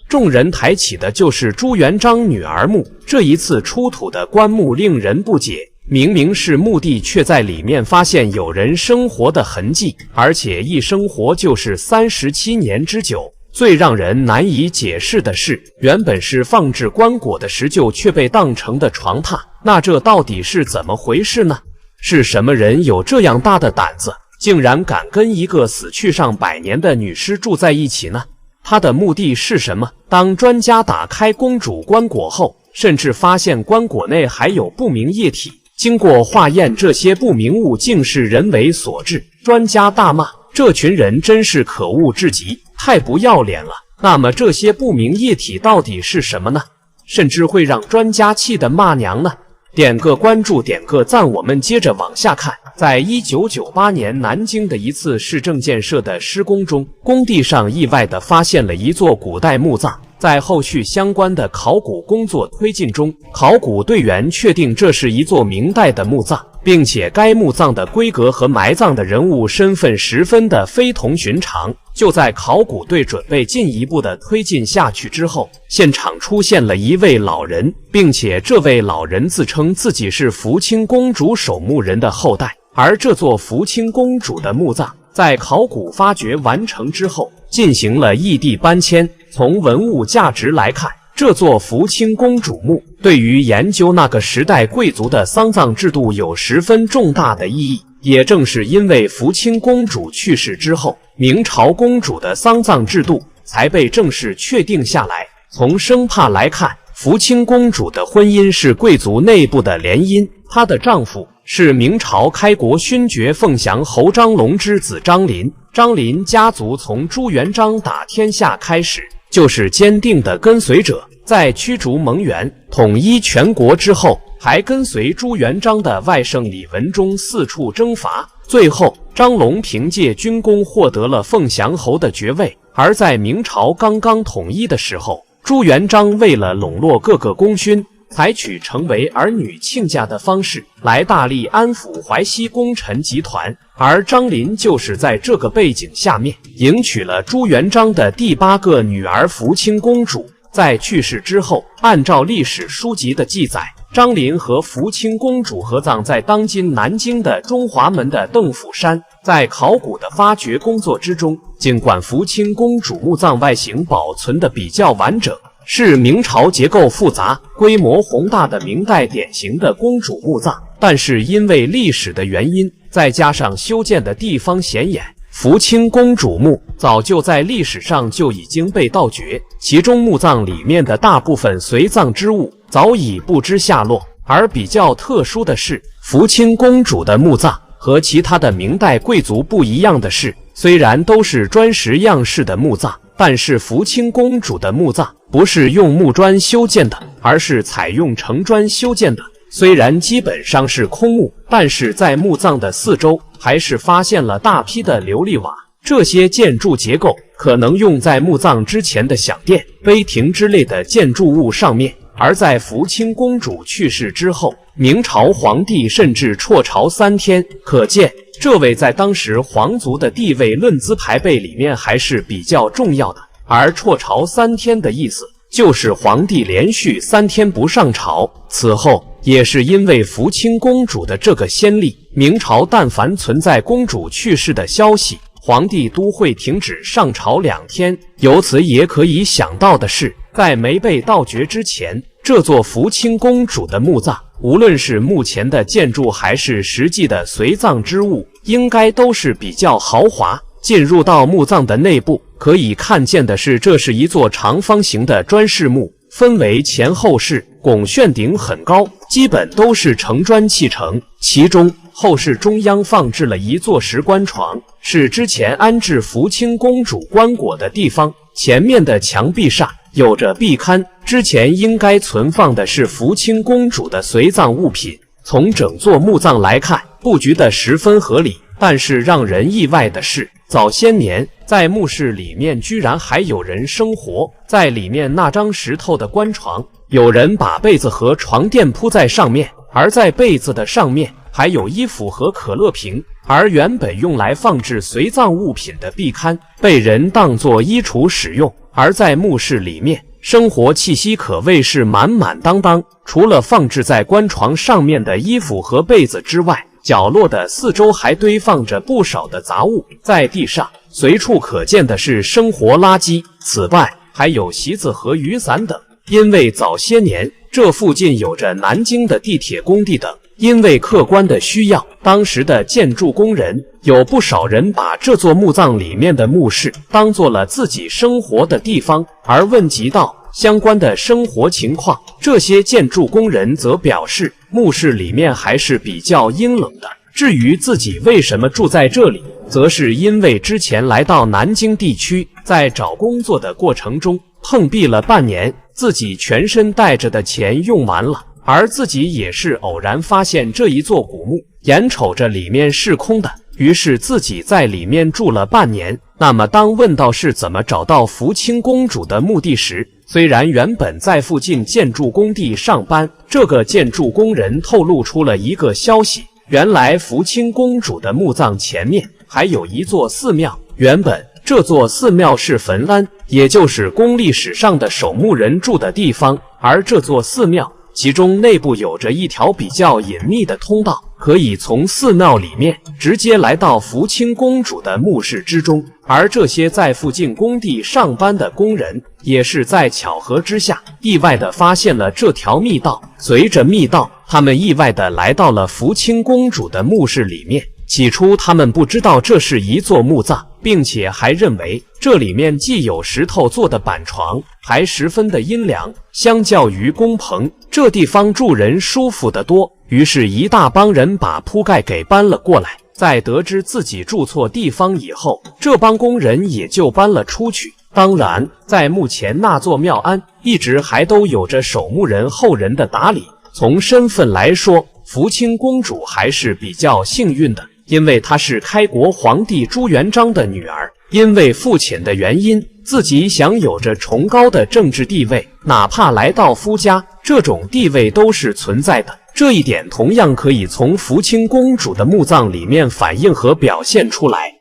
众人抬起的就是朱元璋女儿墓，这一次出土的棺木令人不解，明明是墓地，却在里面发现有人生活的痕迹，而且一生活就是37年之久。最让人难以解释的是，原本是放置棺椁的石臼却被当成的床榻，那这到底是怎麼回事呢？是什麼人有這樣大的膽子，竟然敢跟一個死去上百年的女屍住在一起呢？他的目的是什麼？當專家打開公主棺椁後，甚至發現棺椁內還有不明液體，經過化驗，這些不明物竟是人為所致。專家大罵，這群人真是可惡至極，太不要臉了。那麼這些不明液體到底是什麼呢？甚至會讓專家氣得罵娘呢？點個關注，點個讚，我們接着往下看。在1998年南京的一次市政建設的施工中，工地上意外地發現了一座古代墓葬。在後續相關的考古工作推進中，考古隊員確定這是一座明代的墓葬，並且該墓葬的規格和埋葬的人物身份十分的非同尋常。就在考古隊準備進一步的推進下去之後，現場出現了一位老人，並且這位老人自稱自己是福清公主守墓人的後代。而這座福清公主的墓葬在考古發掘完成之後，進行了異地搬遷。從文物價值來看，這座福清公主墓對於研究那個時代貴族的喪葬制度有十分重大的意義。也正是因為福清公主去世之後，明朝公主的喪葬制度才被正式確定下來。從生怕來看，福清公主的婚姻是貴族內部的聯姻，她的丈夫是明朝開國勳爵鳳翔侯張龍之子張林。張林家族從朱元璋打天下開始，就是堅定的跟隨者，在驅逐蒙元、統一全國之後，還跟隨朱元璋的外甥李文忠四處征伐。最後，張龍憑借軍功獲得了鳳翔侯的爵位。而在明朝剛剛統一的時候，朱元璋為了籠絡各個功勳，採取成為兒女親家的方式來大力安撫淮西功臣集團，而張林就是在這個背景下面迎娶了朱元璋的第8個女兒福清公主。在去世之後，按照歷史書籍的記載，張林和福清公主合葬在當今南京的中華門的鄧府山。在考古的發掘工作之中，儘管福清公主墓葬外形保存的比較完整，是明朝結構複雜、規模宏大的明代典型的公主墓葬，但是因為歷史的原因，再加上修建的地方顯眼，福清公主墓早就在歷史上就已經被盜掘，其中墓葬裡面的大部分隨葬之物早已不知下落。而比較特殊的是，福清公主的墓葬和其他的明代貴族不一樣的是，雖然都是磚石樣式的墓葬，但是福清公主的墓葬不是用木磚修建的，而是採用城磚修建的。雖然基本上是空墓，但是在墓葬的四周還是發現了大批的琉璃瓦。這些建築結構可能用在墓葬之前的享殿、碑亭之類的建築物上面。而在福清公主去世之後，明朝皇帝甚至輟朝3天，可見這位在當時皇族的地位論資排輩裡面還是比較重要的。而輟朝3天的意思就是皇帝連續3天不上朝。此後也是因為福清公主的這個先例，明朝但凡存在公主去世的消息，皇帝都會停止上朝2天。由此也可以想到的是，在沒被盜掘之前，這座福清公主的墓葬，無論是目前的建築還是實際的隨葬之物，應該都是比較豪華。進入到墓葬的內部，可以看見的是，這是一座長方形的磚室墓，分為前後室，拱券頂很高，基本都是成磚砌成。其中後室中央放置了一座石棺床，是之前安置福清公主棺椁的地方。前面的牆壁上有着壁龕，之前應該存放的是福清公主的隨葬物品。從整座墓葬來看，布局的十分合理，但是讓人意外的是，早些年在墓室裡面居然還有人生活。在裡面那張石頭的棺床，有人把被子和床墊鋪在上面，而在被子的上面還有衣服和可樂瓶。而原本用來放置隨葬物品的壁龛被人當作衣櫥使用。而在墓室裡面，生活气息可謂是滿滿當當。除了放置在棺床上面的衣服和被子之外，角落的四周還堆放着不少的雜物，在地上隨處可見的是生活垃圾，此外還有席子和雨傘等。因為早些年這附近有着南京的地鐵工地等，因為客觀的需要，當時的建築工人有不少人把這座墓葬裡面的墓室當做了自己生活的地方。而問及到相關的生活情況，這些建築工人則表示，墓室裡面還是比較陰冷的。至於自己為什麼住在這裡，則是因為之前來到南京地區，在找工作的過程中碰壁了半年，自己全身帶着的錢用完了，而自己也是偶然發現這一座古墓，眼瞅着裡面是空的，於是自己在裡面住了半年。那麼當問到是怎麼找到福清公主的墓地時，雖然原本在附近建築工地上班，這個建築工人透露出了一個消息，原來福清公主的墓葬前面還有一座寺廟，原本這座寺廟是墳庵，也就是公历史上的守墓人住的地方。而這座寺廟其中內部有着一條比較隱秘的通道，可以從寺廟裡面直接來到福清公主的墓室之中。而這些在附近工地上班的工人也是在巧合之下意外地發現了這條密道，隨着密道，他們意外地來到了福清公主的墓室裡面。起初他們不知道這是一座墓葬，并且還認為這裡面既有石頭做的板床，還十分的陰涼，相較於工棚，這地方住人舒服得多。於是一大幫人把鋪蓋給搬了過來。在得知自己住錯地方以後，這幫工人也就搬了出去。當然，在目前那座廟庵一直還都有着守墓人後人的打理。從身份來說，福清公主還是比較幸運的，因為她是開國皇帝朱元璋的女兒。因為父親的原因，自己享有着崇高的政治地位，哪怕來到夫家，這種地位都是存在的。這一點同樣可以從福清公主的墓葬裡面反映和表現出來。